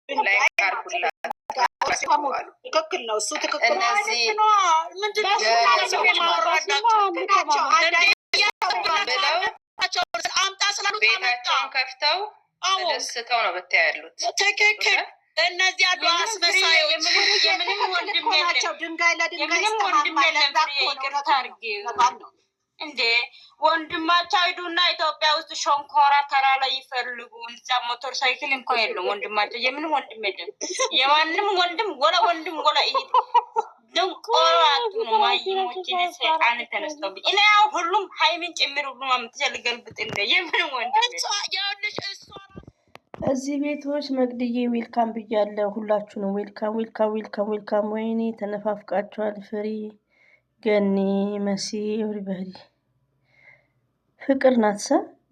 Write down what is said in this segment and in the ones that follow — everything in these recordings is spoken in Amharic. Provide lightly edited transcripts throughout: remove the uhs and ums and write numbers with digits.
ላይ ካርኩላ ትክክል ነው። እሱ ትክክል ነው። ቤታቸውን ከፍተው ተደስተው ነው ብታይ ያሉት። ትክክል እነዚህ ያሉ አስመሳዮች የምንም ወንድም ናቸው። ድንጋይ ለድንጋይ ነው እንዴ ወንድማቸው ሂዱና ኢትዮጵያ ውስጥ ሾንኮራ ተራ ላይ ይፈልጉ። እዛ ሞተር ሳይክል እንኳን የለም ወንድማቸው። የምንም ወንድም የለም። የማንም ወንድም ወላ ይሄ ደንቆራቱ ነው ማይሞች ሰይጣን ተነስተውብኝ እኔ ያው ሁሉም ሃይሚን ጭምር ሁሉም አምጥቼልገልብጥ እንደ የምንም ወንድም ያውልሽ እዚህ ቤቶች መግድዬ ዌልካም ብያለሁ። ሁላችሁንም ዌልካም። ወይኔ ተነፋፍቃችኋል። ፍሪ ገኒ መሲ ኤቭሪባዲ ፍቅር ናት።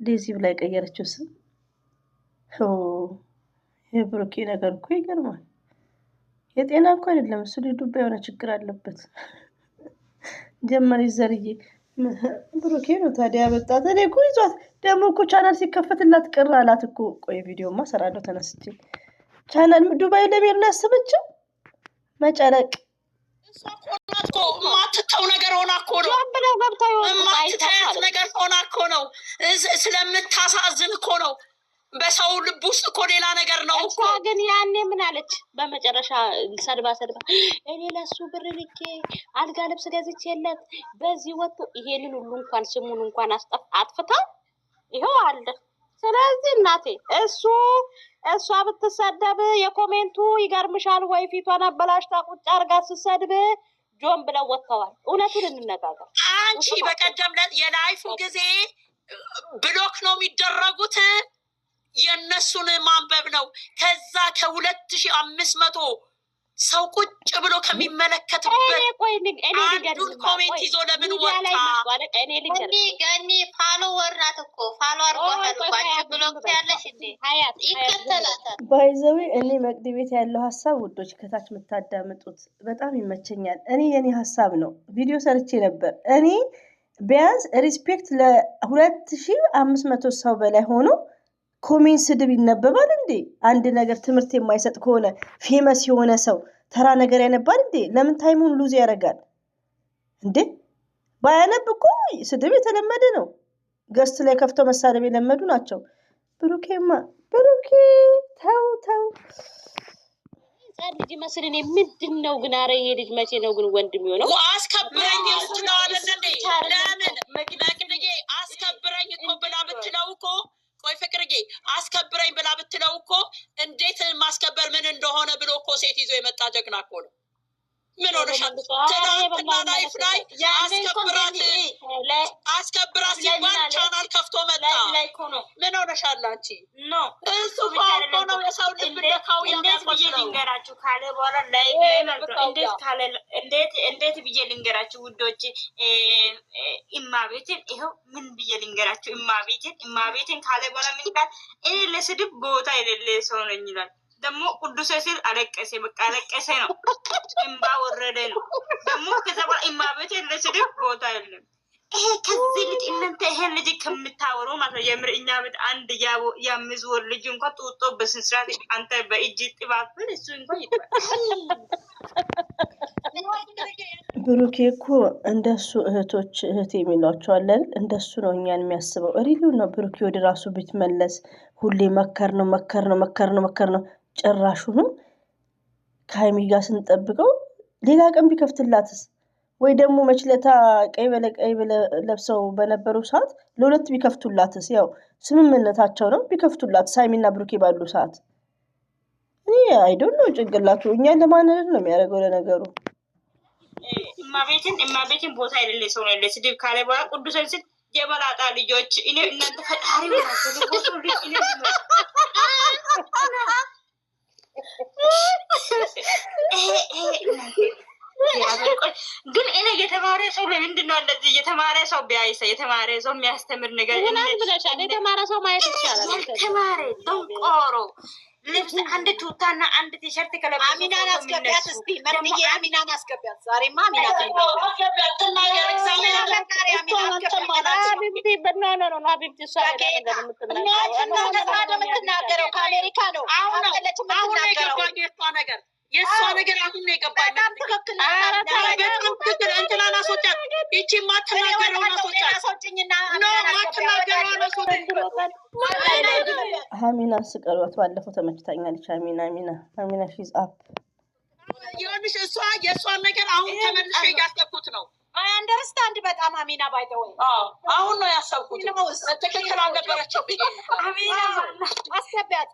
ዴዚ ብላ የቀየረችው ስም የብሩኬ ነገር እኮ ይገርማል። የጤና እኮ አይደለም እሱ ዱባ የሆነ ችግር አለበት። ጀመሪ ዘርዬ ብሩኬ ነው ታዲያ በጣት እኔ እኮ ይዟት ደግሞ እኮ ቻናል ሲከፈትላት ቅር አላት እኮ። ቆይ ቪዲዮማ ሰራለሁ ተነስቼ። ቻናል ዱባይ ለሚሄድ ነው ያሰበችው። መጨረቅ ማትተው ነገር ሆና እኮ ነው። ማትተያት ነገር ሆና እኮ ነው። ስለምታሳዝን እኮ ነው። በሰው ልብ ውስጥ እኮ ሌላ ነገር ነው እኮ። ግን ያኔ ምን አለች በመጨረሻ? ሰድባ እኔ ለሱ ብር ልኬ አልጋ ልብስ ገዝቼለት በዚህ ወጥቶ ይሄንን ሁሉ እንኳን ስሙን እንኳን አጥፍታ ይኸው አለ። ስለዚህ እናቴ እሷ ብትሰደብ የኮሜንቱ ይገርምሻል ወይ? ፊቷን አበላሽታ ቁጭ አርጋ ስትሰድብ ጆን ብለው ወጥተዋል። እውነቱን እንነጋገር። አንቺ በቀደም የላይፉ ጊዜ ብሎክ ነው የሚደረጉት። የእነሱን ማንበብ ነው። ከዛ 2500 ሰው ቁጭ ብሎ ከሚመለከትበት አንዱን ኮሜንት ይዞ ለምን ወጣ? ገኒ ፋሎወር ናት እኮ ፋሎ አርጓታል። ብሎክ ያለሽ እንዴ ይከተላታል። ባይዘዊ እኔ መቅድ ቤት ያለው ሀሳብ ውዶች ከታች የምታዳምጡት በጣም ይመቸኛል። እኔ የኔ ሀሳብ ነው። ቪዲዮ ሰርቼ ነበር። እኔ ቢያንስ ሪስፔክት ለ2500 ሰው በላይ ሆኖ ኮሜንት ስድብ ይነበባል እንዴ? አንድ ነገር ትምህርት የማይሰጥ ከሆነ ፌመስ የሆነ ሰው ተራ ነገር ያነባል እንዴ? ለምን ታይሙን ሉዝ ያደርጋል እንዴ? ባያነብ እኮ ስድብ የተለመደ ነው። ገስት ላይ ከፍተው መሳደብ የለመዱ ናቸው። ብሩኬ ተው ልጅ መስልን ምንድን ነው ግን? አረ ይሄ ልጅ መቼ ነው ግን ወንድ የሚሆነው? አስከብረኝ ስለዋለለ እንዴ? ለምን መግናግንዬ አስከብረኝ እኮ ብላ ብትለው እኮ ቆይ ፍቅርዬ አስከብረኝ ብላ ብትለው እኮ እንዴት ማስከበር ምን እንደሆነ ብሎ እኮ ሴት ይዞ የመጣ ጀግና እኮ ነው። ምን ሆነሻል? ትናንትና ላይፍ ላይ አስከብራት ሲባል ቻናል ከፍቶ መጣ። ምን ሆነሻል አንቺ? እሱ እኮ ነው የሰው ልብ ደካው ልንገራችሁ ካለ በኋላ ላይ እንዴት ብዬ ልንገራችሁ ውዶች? እማቤትን ይኸው ምን ብዬ ልንገራችሁ? እማቤትን ካለ በኋላ ምን ይላል? እኔ ለስድብ ቦታ የሌለ ሰው ነኝ ይላል። ደግሞ ቅዱስ ሲል አለቀሰ። በቃ አለቀሰ ነው፣ እንባ ወረደ ነው። ደግሞ ከዛ በኋላ እማቤት ለስድብ ቦታ የለም። ይሄ ከዚህ ልጅ እናንተ ይሄን ልጅ ከምታወሩ ማለት የምር እኛ ቤት አንድ የአምስት ወር ልጅ እንኳን ጡጦ በስንት ሰዓት አንተ በእጅ ጥባት እሱ እንኳን ይባል። ብሩኬ እኮ እንደሱ እህት የሚሏቸው አለን። እንደሱ ነው እኛን የሚያስበው። ሪቪው ነው ብሩኬ ወደ ራሱ ቤት መለስ። ሁሌ መከር ነው ጭራሹኑ ከሀይሚ ጋር ስንጠብቀው ሌላ ቀን ቢከፍትላትስ? ወይ ደግሞ መችለታ ቀይ ለብሰው በነበሩ ሰዓት ለሁለት ቢከፍቱላትስ? ያው ስምምነታቸው ነው። ቢከፍቱላትስ ሀይሚና ብሩኬ ባሉ ሰዓት እኔ አይዶን ነው ጭንቅላቱ እኛን ለማንረድ ነው የሚያደርገው። ለነገሩ እማቤትን ቦታ የሌለ ሰው ነው ያለ ስድብ ካለ በኋላ ቅዱሰን ስል የበላጣ ልጆች እኔ እናንተ ፈጣሪ ግን እኔ የተማረ ሰው ለምንድን ነው እንደዚህ? የተማረ ሰው ቢያይሰ የተማረ ሰው የሚያስተምር ነገር የተማረ ሰው ማየት ይቻላል። ተማረ ደንቆሮ ልብስ አንድ ቱታና አንድ ቲሸርት ከለበሰ አሚናን አስገቢያት እስቲ መንዬ አሚናን አስገቢያት ዛሬማ አሚና አስገቢያት ተናገር እግዚአብሔር ለካሪ አሚና አስገቢያት ሀቢብቲ በናና ነው ሀቢብቲ ሳይዳ ነገር የምትናገረው ከአሜሪካ ነው አሁን የእሷ ነገር አሁን ነው የገባኝ በጣም ትክክል እንትና ናሶቻት ይቺ ማትናገረው ናሶቻት ሀሚና ስቀሏት ባለፈው ተመችታኛለች ሀሚና ሺዝ አፕ ይኸውልሽ እሷ የእሷን ነገር አሁን ተመልሼ እያሰብኩት ነው አንደርስታንድ በጣም አሚና ባይተወይ አሁን ነው ያሰብኩት ትክክል አልነበረችው አሚና አስገቢያት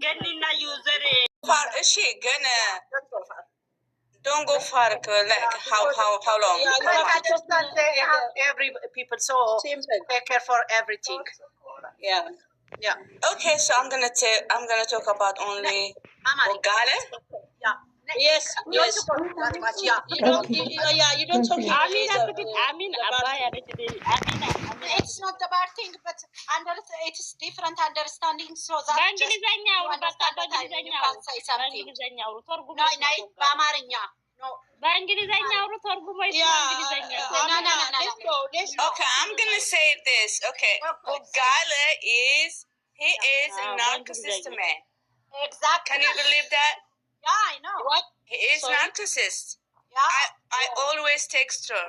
ገኒና ዩዘር እሺ ግን don't go far like how long every people so take care for everything yeah okay so I'm gonna talk about only Ogale yes that much yeah you don't talk Amin abaya it's not the bad thing but it is different understanding so that በእንግሊዘኛው በቃ በእንግሊዘኛው ተርጉሞ በአማርኛ no በእንግሊዘኛው ተርጉሞ በእንግሊዘኛው okay I'm going to say this okay Ogale is a narcissist man exactly can you believe that yeah I know what he is narcissist yeah I always text her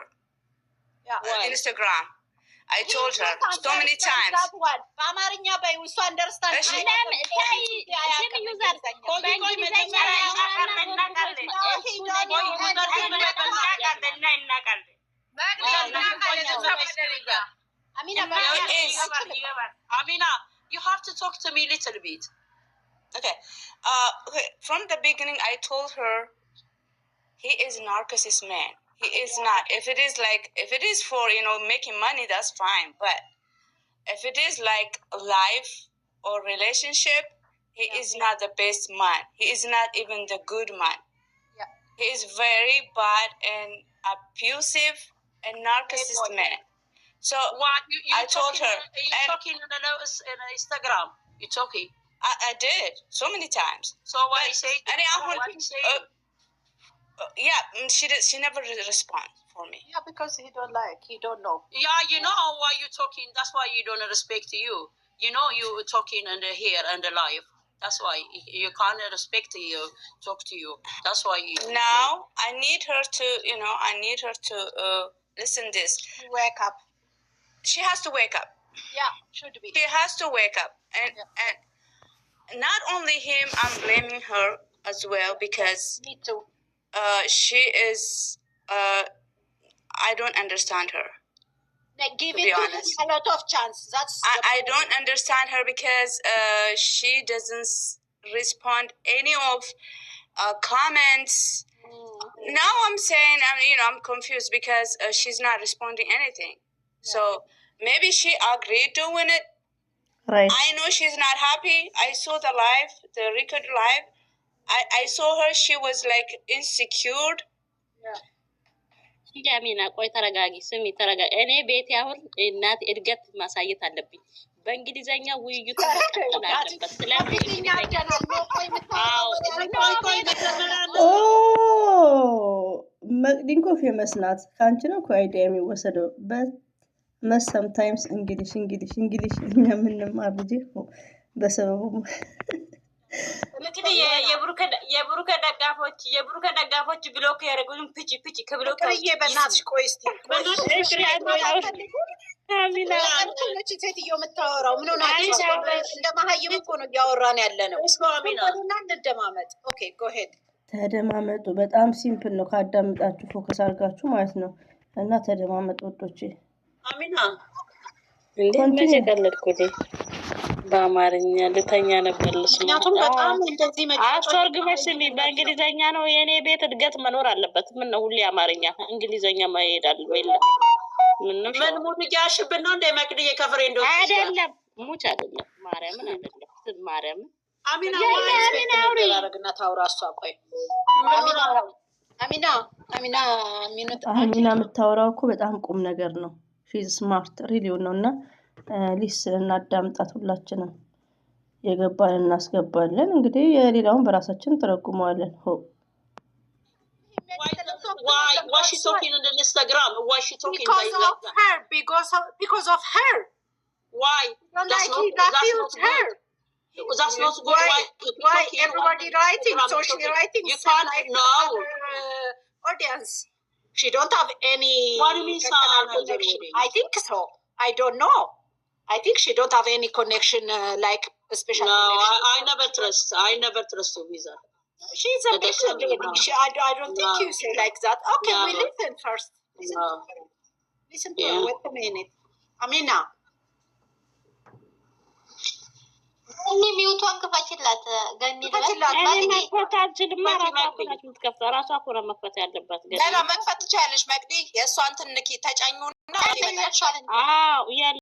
Instagram I told her so many times. በአማርኛ በይውሱ አንደርስታንድ Amina, you have to talk to me a little bit. Okay. From the beginning, I told her he is a narcissist man. He is not. If it is for, making money, that's fine. But if it is like life or relationship, he is not the best man. He is not even the good man. Yeah. He is very bad and abusive and narcissist man. So I told her. You're talking in Instagram. You're talking. I did so many times. So what you say? Yeah, she never responds for me. Yeah, because he don't know. Yeah, you know why you're talking. That's why you don't respect you. You know you're talking in the here and the live. That's why you can't respect you, talk to you. That's why you. Now I need her to listen this. Wake up. She has to wake up. Yeah, should be. She has to wake up, and not only him. I'm blaming her as well because. Me too. She is. I don't understand her. Give it a lot of chance. I don't understand her because she doesn't respond any of comments. Now I'm saying I'm confused because she's not responding anything. Yeah. So maybe she agreed doing it. Right. I know she's not happy. I saw the record live. I saw her. She was like insecure. ጃሚና ቆይ ተረጋጊ ስሚ ተረጋጊ እኔ ቤት ያሁን እናት እድገት ማሳየት አለብኝ በእንግሊዘኛ ውይይቱ ተቀጥላለበት ስለዚህ መቅዲንኮ ፌመስ ናት ካንቺ ነው አይዲያ የሚወሰደው but sometimes እንግሊሽ እኛ ምንማር ልጅ በሰበቡ እንግዲህ የብሩከ ደጋፎች ብሎክ ያደረጉን ፒቺ ከብሎክ በእናትሽ ቆይ እስቲ አሚና ሴትዮ የምታወራው ምን ሆናችሁ እንደማሃይም እኮ ነው እያወራን ያለ ነው አሚና እንደማመጥ ኦኬ ጎ ሄድ ተደማመጡ በጣም ሲምፕል ነው ካዳምጣችሁ ፎከስ አድርጋችሁ ማለት ነው እና ተደማመጡ ወጦቼ አሚና እንዴት ተቀለድኩት በአማርኛ ልተኛ ነበር ምክንያቱም በጣም እንደዚህ አስተርጉመሽ በእንግሊዘኛ ነው የኔ ቤት እድገት መኖር አለበት ምን ነው ሁሌ አማርኛ እንግሊዘኛ ማይሄድ አይደለም ምን ሙትያሽብን ነው እንደ መቅድዬ ከፍሬንዶች አይደለም ሙች አይደለም ማርያምን አይደለም ማርያም አሚና አረግና ታውራ እሷ ቆይ አሚና የምታወራው እኮ በጣም ቁም ነገር ነው ሺዝ ስማርት ሪሊው ነውና ሊስን እናዳምጣት ሁላችንም የገባን እናስገባለን። እንግዲህ የሌላውን በራሳችን ተረጉመዋለን። Why she talking on Instagram? Why she talking because of her? Because of her. Why? That's not her. That's not good. Why everybody writing? So she writing. You can't like know. Audience. She don't have any. What do you mean? Connection. I think so. I don't know. I think she don't have any connection like a special. No, connection. I never trust. I never trust Visa. She's a big lady. I don't think you say like that. Okay, we listen first. Listen to her. Wait a minute. Amina. እኔ ሚውቷን ክፈችላት ገኒ ራሷ እኮ ነው መክፈት ያለባት። ገና መክፈት ትችያለሽ መቅዲ። የእሷን ትንኪ ተጫኙና አዎ ያለ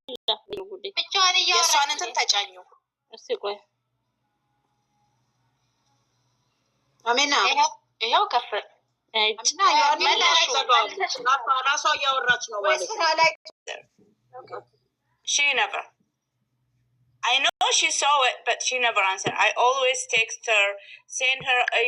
ብቻዋን የእሷን እንትን ተጫኙ። እስቲ ቆይ አሜና ይሄው ከፈት አሜና ራሷ እያወራች ነው ማለት ነው። She never. I know she saw it, but she never answered. I always text her, send her a